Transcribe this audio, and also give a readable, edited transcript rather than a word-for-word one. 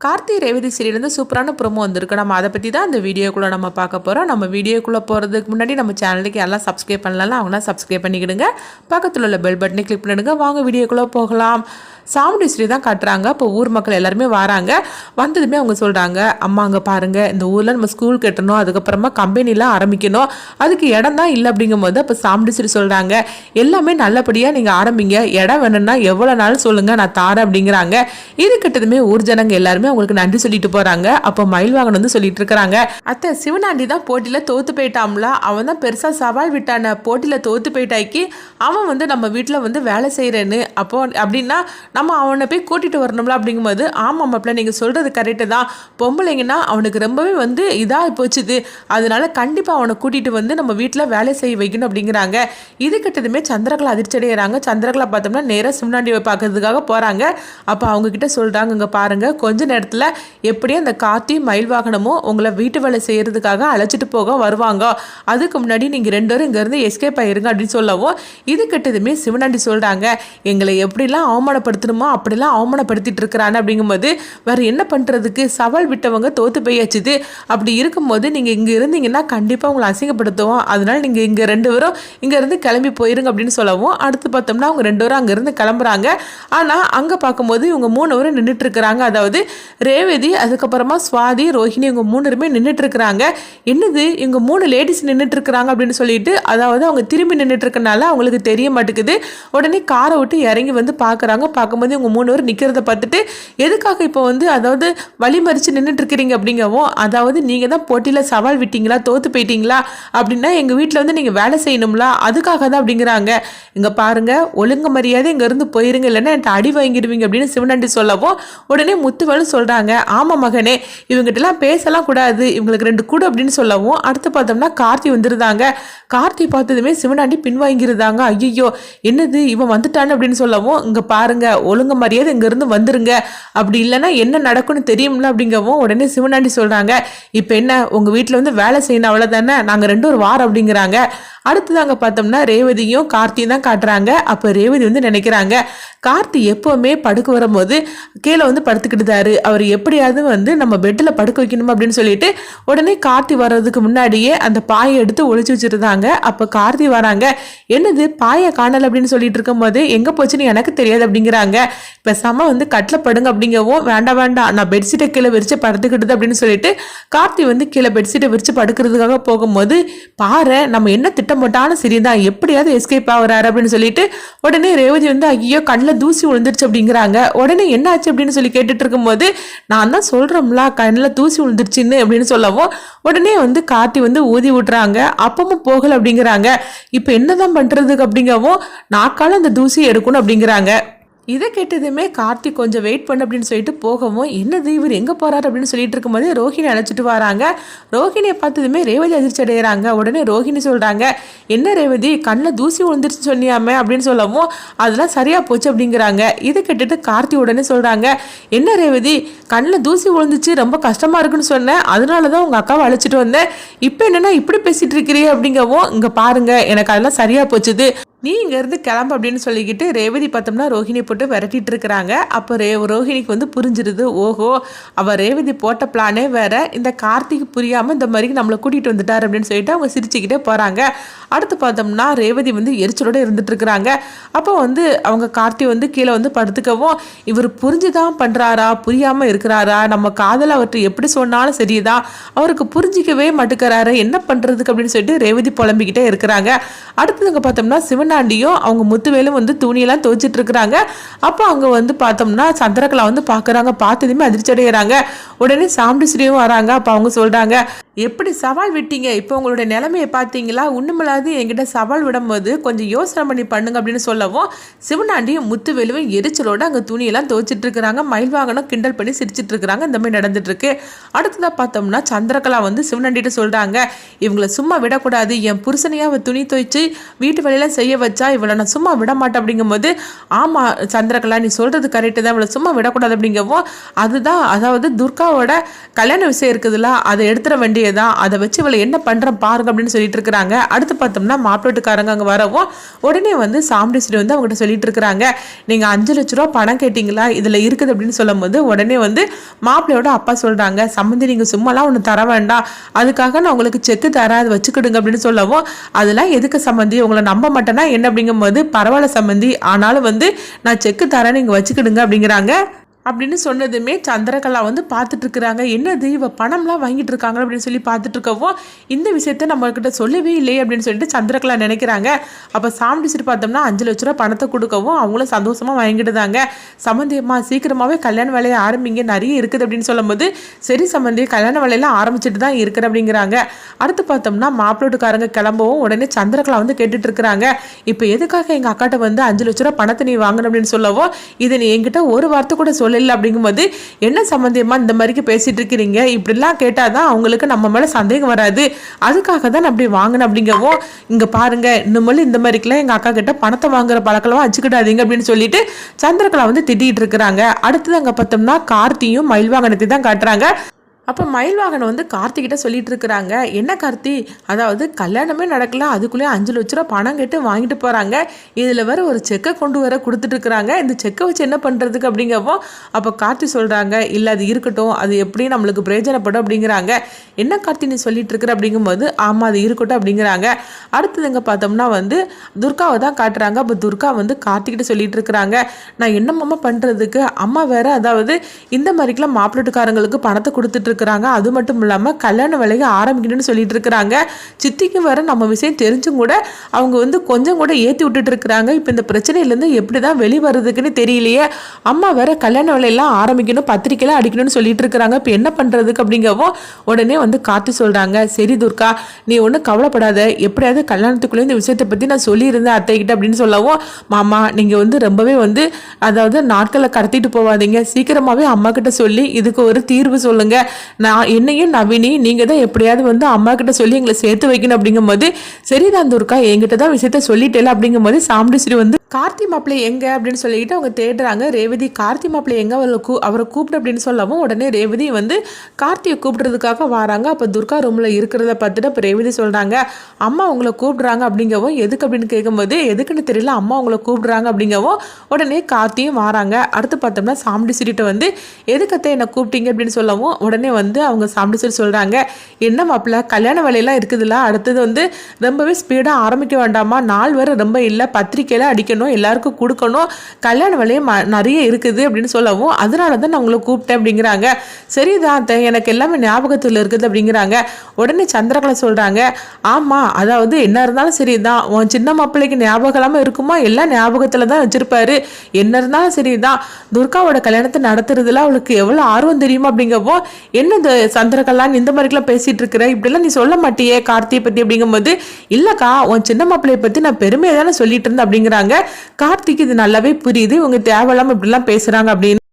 Karthi Revathi serial சூப்பரான promo வந்திருக்கு. நம்ம அதை பற்றி தான் இந்த வீடியோக்குள்ளே நம்ம பார்க்க போகிறோம். நம்ம வீடியோக்குள்ளே போகிறதுக்கு முன்னாடி நம்ம சேனலுக்கு எல்லாம் சப்ஸ்கிரைப் பண்ணலாம், அவங்களாம் சப்ஸ்கிரைப் பண்ணிக்கிடுங்க. பக்கத்தில் உள்ள பெல் பட்டனை கிளிக் பண்ணிடுங்க. வாங்க வீடியோக்குள்ளே போகலாம். சாமுண்டீஸ்வரி தான் காட்டுறாங்க. இப்போ ஊர் மக்கள் எல்லாருமே வராங்க. வந்ததுமே அவங்க சொல்கிறாங்க, அம்மா அங்கே பாருங்கள், இந்த ஊரில் நம்ம ஸ்கூல் கட்டணும், அதுக்கப்புறமா கம்பெனிலாம் ஆரம்பிக்கணும், அதுக்கு இடம் தான் இல்லை அப்படிங்கும்போது அப்போ சாமுண்டீஸ்வரி சொல்கிறாங்க, எல்லாமே நல்லபடியாக நீங்கள் ஆரம்பிங்க, இடம் வேணும்னா எவ்வளோ நாள் சொல்லுங்கள், நான் தாரேன் அப்படிங்கிறாங்க. இது கிட்டதுமே ஊர் ஜனங்க எல்லாருமே அவங்களுக்கு நன்றி சொல்லிட்டு போகிறாங்க. அப்போ மயில்வாகன் வந்து சொல்லிட்டு இருக்கிறாங்க, அத்தை சிவனாண்டி தான் போட்டியில் தோற்று போயிட்டாம்ல, அவன் தான் பெருசாக சவால் விட்டான, போட்டியில் தோற்று போயிட்டாக்கி அவன் வந்து நம்ம வீட்டில் வந்து வேலை செய்கிறேன்னு, அப்போ அப்படின்னா நம்ம அவனை போய் கூட்டிகிட்டு வரணும்ல அப்படிங்கும்போது, ஆமாம் மாப்பிள்ள நீங்கள் சொல்கிறது கரெக்டு தான், பொம்பளைங்கன்னா அவனுக்கு ரொம்பவே வந்து இதாக போச்சுது, அதனால கண்டிப்பாக அவனை கூட்டிகிட்டு வந்து நம்ம வீட்டில் வேலை செய்ய வைக்கணும் அப்படிங்கிறாங்க. இது கிட்டதுமே சந்திரகலா அதிர்ச்சி அடைகிறாங்க. சந்திரகலா பார்த்தோம்னா நேராக சிவனாண்டியை பார்க்கறதுக்காக போகிறாங்க. அப்போ அவங்கக்கிட்ட சொல்கிறாங்க, இங்கே பாருங்கள், கொஞ்ச நேரத்தில் எப்படியும் அந்த கார்த்தி மயில்வாகனமும் உங்களை வீட்டு வேலை செய்கிறதுக்காக அழைச்சிட்டு போக வருவாங்க, அதுக்கு முன்னாடி நீங்கள் ரெண்டு பேரும் இங்கேருந்து எஸ்கேப் ஆகிருங்க அப்படின்னு சொல்லவும், இது கிட்டதுமே சிவனாண்டி சொல்கிறாங்க, எங்களை எப்படிலாம் அவமானப்படுத்தணுமோ அப்படிலாம் அவமானப்படுத்திட்டு இருக்கிறான்னு அப்படிங்கும்போது வேறு என்ன பண்ணுறதுக்கு, சவால் விட்டவங்க தோற்று போயாச்சுது, அப்படி இருக்கும்போது நீங்கள் இங்கே இருந்தீங்கன்னா கண்டிப்பாக உங்களை அசிங்கப்படுத்துவோம், அதனால் நீங்கள் இங்கே ரெண்டு பேரும் இங்கேருந்து கிளம்பி போயிருங்க அப்படின்னு சொல்லவும், அடுத்து பார்த்தோம்னா அவங்க ரெண்டு பேரும் அங்கேருந்து கிளம்புறாங்க. ஆனால் அங்கே பார்க்கும்போது இவங்க மூணு பேரும் நின்றுட்டு இருக்கிறாங்க. அதாவது ரேவதி, அதுக்கப்புறமா சுவாதி, ரோஹிணி, இவங்க மூணு பேருமே நின்றுட்டு இருக்கிறாங்க. என்னது இவங்க மூணு லேடிஸ் நின்றுட்டு இருக்கிறாங்க அப்படின்னு சொல்லிட்டு, அதாவது அவங்க திரும்பி நின்றுட்டு இருக்கனால அவங்களுக்கு தெரிய மாட்டேங்குது. உடனே காரை விட்டு இறங்கி வந்து பார்க்குறாங்க. பார்க்கும்போது இவங்க மூணு பேர் நிற்கிறத பார்த்துட்டு, எதுக்காக இப்போ வந்து அதாவது வழிமறிச்சு நின்றுட்டு இருக்கிறீங்க அப்படிங்கவும், அதாவது நீங்கள் தான் போட்டியில் சவால் விட்டீங்களா, தோற்று போயிட்டீங்களா, அப்படின்னா எங்கள் வீட்டில் வந்து நீங்கள் வேலை செய்யணும்ல, அதுக்காக தான் அப்படிங்கிறாங்க. இங்கே பாருங்கள், ஒழுங்கு மரியாதை இங்கேருந்து போயிருங்க, இல்லைன்னா என்கிட்ட அடி வாங்கிடுவீங்க அப்படின்னு சிவனாண்டி சொல்லவும், உடனே முத்துவேலும் சொல்கிறாங்க, ஆமாம் மகனே, இவங்ககிட்டலாம் பேசலாம் கூடாது, இவங்களுக்கு ரெண்டு கூடு அப்படின்னு சொல்லவும், அடுத்து பார்த்தோம்னா கார்த்தி வந்துருந்தாங்க. கார்த்தி பார்த்ததுமே சிவனாண்டி பின்வாங்கிருந்தாங்க. ஐயோ என்னது இவன் வந்துட்டான்னு அப்படின்னு சொல்லவும், இங்கே பாருங்க, ஒழுங்கு மரியாதை இங்கேருந்து வந்துருங்க, அப்படி இல்லைன்னா என்ன நடக்கும்னு தெரியும்ல அப்படிங்கவும், உடனே சிவனாண்டி சொல்கிறாங்க, இப்போ என்ன உங்கள் வீட்டில் வந்து வேலை செய்யணும் அவ்வளோதானே, நாங்கள் ரெண்டு ஒரு வாரம் அப்படிங்கிறாங்க. அடுத்ததாங்க பார்த்தோம்னா ரேவதியும் கார்த்தியும் தான் காட்டுறாங்க. அப்போ ரேவதி வந்து நினைக்கிறாங்க, கார்த்தி எப்போவுமே படுக்க வரும்போது கீழே வந்து படுத்துக்கிட்டுதாரு, அவர் எப்படியாவது வந்து நம்ம பெட்டில் படுக்க வைக்கணும் அப்படின்னு சொல்லிட்டு உடனே கார்த்தி வர்றதுக்கு முன்னாடியே அந்த பாயை எடுத்து ஒழிச்சு வச்சுருந்தாங்க. அப்போ கார்த்தி வராங்க, என்னது பாயை காணலை அப்படின்னு சொல்லிட்டு இருக்கும்போது, எங்கே போச்சுன்னு எனக்கு தெரியாது அப்படிங்கிறாங்க. பேசாமல் வந்து கட்டில் படுங்க அப்படிங்கவும், வேண்டாம் வேண்டாம் நான் பெட்ஷீட்டை கீழே விரிச்சு படுத்துக்கிட்டுது அப்படின்னு சொல்லிட்டு கார்த்தி வந்து கீழே பெட்ஷீட்டை விரிச்சு படுக்கிறதுக்காக போகும்போது, பாரு நம்ம என்ன திட்டம் போட்டாலும் சரிதான், எப்படியாவது எஸ்கேப் ஆகுறாரு அப்படின்னு சொல்லிட்டு உடனே ரேவதி வந்து ஐயோ கண்ணில் தூசி விழுந்துருச்சு அப்படிங்கிறாங்க. உடனே என்ன ஆச்சு அப்படின்னு சொல்லி கேட்டுட்டு இருக்கும்போது, நான் தான் சொல்றோம்ல கண்ணில் தூசி விழுந்துருச்சுன்னு அப்படின்னு சொல்லவும், உடனே வந்து கார்த்தி வந்து ஊதி விட்டுறாங்க. அப்பவும் போகல அப்படிங்கிறாங்க. இப்போ என்னதான் பண்றதுக்கு அப்படிங்கவும், நாக்கால அந்த தூசி எடுக்கணும் அப்படிங்கிறாங்க. இதை கேட்டதுமே கார்த்தி கொஞ்சம் வெயிட் பண்ணு அப்படின்னு சொல்லிட்டு போகவும், என்னது இவர் எங்கே போகிறார் அப்படின்னு சொல்லிட்டு இருக்கும்போது ரோஹிணி அழைச்சிட்டு வராங்க. ரோஹிணியை பார்த்ததுமே ரேவதி அதிர்ச்சி அடைகிறாங்க. உடனே ரோஹிணி சொல்கிறாங்க, என்ன ரேவதி கண்ணில் தூசி விழுந்துருச்சு சொன்னியாமே அப்படின்னு சொல்லவும், அதெல்லாம் சரியாக போச்சு அப்படிங்கிறாங்க. இதை கேட்டுட்டு கார்த்தி உடனே சொல்கிறாங்க, என்ன ரேவதி கண்ணில் தூசி விழுந்துச்சு, ரொம்ப கஷ்டமாக இருக்குன்னு சொன்னேன், அதனால தான் உங்கள் அக்காவை அழைச்சிட்டு வந்தேன், இப்போ என்னென்னா இப்படி பேசிகிட்டு இருக்கிறீ அப்படிங்கவும், இங்கே பாருங்கள் எனக்கு அதெல்லாம் சரியாக போச்சுது, நீ இங்கேருந்து கிளம்பு அப்படின்னு சொல்லிக்கிட்டு ரேவதி பார்த்தோம்னா ரோஹிணி போட்டு விரட்டிட்டு இருக்கிறாங்க. அப்போ ரோஹிணிக்கு வந்து புரிஞ்சிருது, ஓஹோ அவள் ரேவதி போட்ட பிளானே வேற, இந்த கார்த்திக்கு புரியாமல் இந்த மாதிரி நம்மளை கூட்டிகிட்டு வந்துட்டார் அப்படின்னு சொல்லிட்டு அவங்க சிரிச்சுக்கிட்டே போகிறாங்க. அடுத்து பார்த்தோம்னா ரேவதி வந்து எரிச்சலோடு இருந்துட்டு இருக்கிறாங்க. அப்போ வந்து அவங்க கார்த்தி வந்து கீழே வந்து படுத்துக்கவும், இவர் புரிஞ்சுதான் பண்ணுறாரா புரியாமல் இருக்கிறாரா, நம்ம காதல் அவர்கிட்ட எப்படி சொன்னாலும் சரிதான், அவருக்கு புரிஞ்சிக்கவே மாட்டுக்கிறாரு, என்ன பண்ணுறதுக்கு அப்படின்னு சொல்லிட்டு ரேவதி புலம்பிக்கிட்டே இருக்கிறாங்க. அடுத்ததுங்க பார்த்தோம்னா சிவனாண்டியும் அவங்க முத்துவேலும் வந்து துணியெல்லாம் துவைச்சிட்டு இருக்கிறாங்க. அப்போ அவங்க வந்து பார்த்தோம்னா சந்திரகலா வந்து பார்க்குறாங்க. பார்த்ததுமே அதிர்ச்சி அடைகிறாங்க. உடனே சாமுண்டீஸ்வரியும் வராங்க. அப்போ அவங்க சொல்கிறாங்க, எப்படி சவால் விட்டீங்க, இப்போ உங்களுடைய நிலைமையை பார்த்தீங்களா, ஒன்றுமில்லாது என்கிட்ட சவால் விடும்போது கொஞ்சம் யோசனை பண்ணி பண்ணுங்க அப்படின்னு சொல்லவும், சிவனாண்டியும் முத்துவேலுவும் எரிச்சலோடு அங்கே துணியெல்லாம் துவைச்சிட்டு இருக்கிறாங்க. மயில்வாகனம் கிண்டல் பண்ணி சிரிச்சிட்டு இருக்கிறாங்க. இந்த மாதிரி நடந்துட்டு இருக்கு. அடுத்ததாக பார்த்தோம்னா சந்திரகலா வந்து சிவனாண்டிகிட்ட சொல்கிறாங்க, இவங்களை சும்மா விடக்கூடாது, என் புருஷனையாக அவள் துணி துவைச்சு வீட்டு வேலையெல்லாம் செய்ய வச்சா இவளை நான் சும்மா விட மாட்டேன் அப்படிங்கும்போது, ஆமாம் சந்திரகலா நீ சொல்கிறது கரெக்டு தான், இவளை சும்மா விடக்கூடாது அப்படிங்கவும், அதுதான் அதாவது துர்காவோட கல்யாண விஷயம் இருக்குதுல்ல, அதை எடுத்துட வேண்டிய நம்பிக்கையே தான், அதை வச்சு இவளை என்ன பண்ணுறேன் பாருங்க அப்படின்னு சொல்லிட்டு இருக்கிறாங்க. அடுத்து பார்த்தோம்னா மாப்பிள்ளட்டுக்காரங்க அங்கே வரவும் உடனே வந்து சாமுண்டீஸ்வரி வந்து அவங்ககிட்ட சொல்லிட்டு இருக்கிறாங்க, நீங்கள் 5 லட்ச ரூபா பணம் கேட்டிங்களா, இதில் இருக்குது அப்படின்னு சொல்லும் போது உடனே வந்து மாப்பிள்ளையோட அப்பா சொல்கிறாங்க, சம்மந்தி நீங்கள் சும்மாலாம் ஒன்று தர வேண்டாம், அதுக்காக நான் உங்களுக்கு செக்கு தரேன், அதை வச்சுக்கிடுங்க அப்படின்னு சொல்லவும், அதெல்லாம் எதுக்கு சம்மந்தி, உங்களை நம்ப மாட்டேன்னா என்ன அப்படிங்கும்போது, பரவாயில்ல சம்மந்தி, ஆனாலும் வந்து நான் செக்கு தரேன் நீங்கள் வச்சுக்கிடுங்க அப்படிங்கிறாங்க. அப்படின்னு சொன்னதுமே சந்திரகலா வந்து பார்த்துட்டு இருக்கிறாங்க, என்னது இவ பணம்லாம் வாங்கிட்டு இருக்காங்க அப்படின்னு சொல்லி பார்த்துட்டு இருக்கவோ, இந்த விஷயத்த நம்மக்கிட்ட சொல்லவே இல்லையே அப்படின்னு சொல்லிட்டு சந்திரகலா நினைக்கிறாங்க. அப்போ சாமுண்டீஸ்வரி பார்த்தோம்னா 5 லட்ச ரூபா பணத்தை கொடுக்கவும் அவங்களும் சந்தோஷமாக வாங்கிட்டுதாங்க. சம்மந்தியம்மா சீக்கிரமாகவே கல்யாண வேலையை ஆரம்பிங்க, நிறைய இருக்குது அப்படின்னு சொல்லும்போது, சரி சம்மந்தி கல்யாண வேலையெல்லாம் ஆரம்பிச்சுட்டு தான் இருக்கிற அப்படிங்கிறாங்க. அடுத்து பார்த்தோம்னா மாப்பிள்ளோட்டுக்காரங்க கிளம்பவும் உடனே சந்திரகலா வந்து கேட்டுட்டு இருக்கிறாங்க, இப்போ எதுக்காக எங்கள் அக்காட்ட வந்து 5 லட்ச ரூபா பணத்தை நீ வாங்கணும் அப்படின்னு சொல்லவோ, இதை நீ என்கிட்ட ஒரு வார்த்தை கூட சொல்ல இல்லை அப்படிங்கும்போது, என்ன சம்பந்தியமா இந்த மாதிரிக்கு பேசிட்டு இருக்கிறீங்க, இப்படிலாம் கேட்டாதான் அவங்களுக்கு நம்ம மேல சந்தேகம் வராது, அதுக்காக தான் அப்படி வாங்கினேன் அப்படிங்கவும், இங்க பாருங்க இன்னும் இந்த மாதிரிக்கெல்லாம் எங்க அக்கா கிட்ட பணத்தை வாங்குற பழக்கலாம் வச்சுக்கிட்டாதீங்க அப்படின்னு சொல்லிட்டு சந்திரகலா வந்து திட்டிட்டு இருக்கிறாங்க. அடுத்தது அங்க பார்த்தோம்னா கார்த்தியும் மயில் வாகனத்தை தான் காட்டுறாங்க. அப்போ மயில்வாகனம் வந்து கார்த்திகிட்ட சொல்லிட்டு இருக்கிறாங்க, என்ன கார்த்தி, அதாவது கல்யாணமே நடக்கல, அதுக்குள்ளேயே 5 லட்ச ரூபா பணம் கேட்டு வாங்கிட்டு போகிறாங்க, இதில் வேற ஒரு செக்கை கொண்டு வர கொடுத்துட்டு இருக்கிறாங்க, இந்த செக்கை வச்சு என்ன பண்ணுறதுக்கு அப்படிங்கப்போ, அப்போ கார்த்தி சொல்கிறாங்க, இல்லை அது இருக்கட்டும், அது எப்படி நம்மளுக்கு பிரயோஜனப்படும் அப்படிங்கிறாங்க. என்ன கார்த்தி நீ சொல்லிட்டு இருக்கிற அப்படிங்கும்போது, ஆமாம் அது இருக்கட்டும் அப்படிங்கிறாங்க. அடுத்ததுங்க பார்த்தோம்னா வந்து துர்காவை தான் காட்டுறாங்க. அப்போ துர்கா வந்து கார்த்திகிட்ட சொல்லிட்டு இருக்கிறாங்க, நான் என்னம்மா பண்ணுறதுக்கு, அம்மா வேற அதாவது இந்த மாதிரிக்கெல்லாம் மாப்பிள்ளட்டுக்காரங்களுக்கு பணத்தை கொடுத்துட்டு இருக்கிறாங்க, அது மட்டும் இல்லாமல் கல்யாண வேலையை ஆரம்பிக்கணும்னு சொல்லிட்டு இருக்கிறாங்க, சித்திக்கு வேற நம்ம விஷயம் தெரிஞ்சும் கூட அவங்க வந்து கொஞ்சம் கூட ஏற்றி விட்டுட்டு இருக்கிறாங்க, இப்போ இந்த பிரச்சனையிலேருந்து எப்படி தான் வெளிவரதுக்குன்னு தெரியலையே, அம்மா வேற கல்யாண வேலையெல்லாம் ஆரம்பிக்கணும், பத்திரிக்கைலாம் அடிக்கணும்னு சொல்லிட்டு இருக்கிறாங்க, இப்போ என்ன பண்ணுறதுக்கு அப்படிங்கவும் உடனே வந்து கார்த்தி சொல்கிறாங்க, சரி துர்கா நீ ஒன்றும் கவலைப்படாத, எப்படியாவது கல்யாணத்துக்குள்ளே இந்த விஷயத்தை பற்றி நான் சொல்லியிருந்தேன் அத்தைக்கிட்ட அப்படின்னு சொல்லவும், மாமா நீங்கள் வந்து ரொம்பவே வந்து அதாவது நாட்களை கடத்திட்டு போவாதீங்க, சீக்கிரமாகவே அம்மா கிட்ட சொல்லி இதுக்கு ஒரு தீர்வு சொல்லுங்க, நான் என்னையும் நவீனி நீங்கள் தான் எப்படியாவது வந்து அம்மா கிட்ட சொல்லி எங்களை சேர்த்து வைக்கணும் அப்படிங்கும்போது, சரிதான் துர்கா என்கிட்ட தான் விஷயத்த சொல்லிட்டேல அப்படிங்கும்போது சாமுண்டீஸ்வரி வந்து கார்த்தி மாப்பிள்ளை எங்கே அப்படின்னு சொல்லிட்டு அவங்க தேடுறாங்க. ரேவதி கார்த்தி மாப்பிள்ளை எங்கே அவரை கூப்பிட்டு அப்படின்னு சொல்லவும் உடனே ரேவதி வந்து கார்த்தியை கூப்பிடுறதுக்காக வராங்க. அப்போ துர்கா ரூமில் இருக்கிறத பார்த்துட்டு அப்போ ரேவதி சொல்கிறாங்க, அம்மா உங்களை கூப்பிடுறாங்க அப்படிங்கவும், எதுக்கு அப்படின்னு கேட்கும்போது எதுக்குன்னு தெரியல அம்மா உங்களை கூப்பிடுறாங்க அப்படிங்கவும் உடனே கார்த்தியும் வராங்க. அடுத்து பார்த்தோம்னா சாமுண்டீஸ்வரிட்ட வந்து எதுக்கத்தை என்னை கூப்பிட்டீங்க அப்படின்னு சொல்லவும் உடனே வந்து அவங்க சாமுண்டீஸ்வரி சொல்கிறாங்க, என்ன மாப்பிள்ள கல்யாண வேலையெல்லாம் இருக்குதுல்ல, அடுத்தது வந்து ரொம்பவே ஸ்பீடாக ஆரம்பிக்க வேண்டாமா, நாள் வேறு ரொம்ப இல்லை, பத்திரிக்கையில் அடிக்கணும், எல்லாருக்கும் கொடுக்கணும், கல்யாண வேலையும் நிறைய இருக்குது அப்படின்னு சொல்லவும் அதனால தான் நான் உங்களை கூப்பிட்டேன் அப்படிங்கிறாங்க. சரிதான் எனக்கு எல்லாமே ஞாபகத்தில் இருக்குது அப்படிங்கிறாங்க. உடனே சந்திரகலா சொல்கிறாங்க, ஆமாம் அதாவது என்ன இருந்தாலும் சரிதான், உன் சின்ன மாப்பிள்ளைக்கு ஞாபகம் இல்லாமல் இருக்குமா, எல்லாம் ஞாபகத்தில் தான் வச்சிருப்பாரு, என்ன இருந்தாலும் சரிதான், துர்காவோட கல்யாணத்தை நடத்துறதுல அவளுக்கு எவ்வளோ ஆர்வம் தெரியுமா அப்படிங்கப்போ, என்ன இந்த சந்திரகலான்னு இந்த மாதிரிலாம் பேசிட்டு இருக்கிற, இப்படிலாம் நீ சொல்ல மாட்டியே கார்த்தியை பற்றி அப்படிங்கும்போது, இல்லைக்கா உன் சின்ன மாப்பிள்ளையை பற்றி நான் பெருமையை தானே சொல்லிட்டு இருந்தேன் அப்படிங்கிறாங்க. கார்த்திக்கு இது நல்லாவே புரியுது, இவங்க தேவையில்லாமல் இப்படிலாம் பேசுகிறாங்க அப்படின்னு.